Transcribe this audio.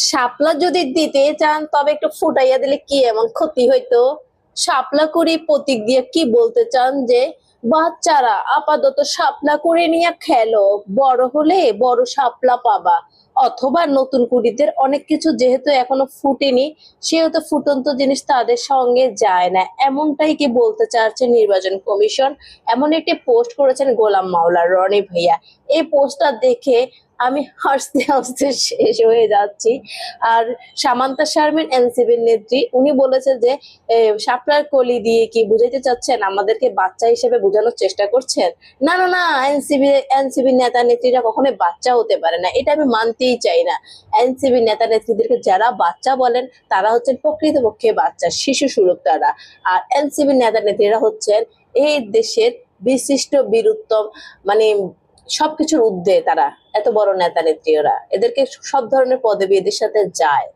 শাপলা যদি দিতে চান তবে একটু ফুটাইয়া দিলে কি এমন ক্ষতি হইতো? শাপলা কুড়ি প্রতীক দিয়ে কি বলতে চান যে বাচ্চারা আপাতত শাপলা কুড়ি নিয়ে খেলো, বড় হলে বড় শাপলা পাবা। অথবা নতুন কুড়িদের অনেক কিছু যেহেতু এখনো ফুটেনি, সেহেতু ফুটন্ত জিনিস তাদের সঙ্গে যায় না, এমনটাই কি বলতে চাচ্ছে নির্বাচন কমিশন? এমন একটি পোস্ট করেছেন গোলাম মাওলা রনি ভাইয়া। এই পোস্টটা দেখে আমি হাসতে হাসতে শেষ হয়ে যাচ্ছি। আর সামান্তা শারমিন এনসিবির নেত্রী, উনি বলেছে যে শাপলার কলি দিয়ে কি বুঝাইতে চাচ্ছেন, আমাদেরকে বাচ্চা হিসেবে বোঝানোর চেষ্টা করছেন? না না না, এনসিবি নেতা নেত্রীরা কখনোই বাচ্চা হতে পারে না, এটা আমি মানতেই চাই না। এনসিবি নেতা নেত্রীদেরকে যারা বাচ্চা বলেন তারা হচ্ছেন প্রকৃতপক্ষে বাচ্চা, শিশু সুলভ তারা। আর এনসিবি নেতা নেত্রীরা হচ্ছেন এই দেশের বিশিষ্ট বীরুত্তম, মানে সবকিছুর ঊর্ধ্বে তারা। এত বড় নেতা নেত্রী, ওরা এদেরকে সব ধরনের পদবি এদের সাথে যায়।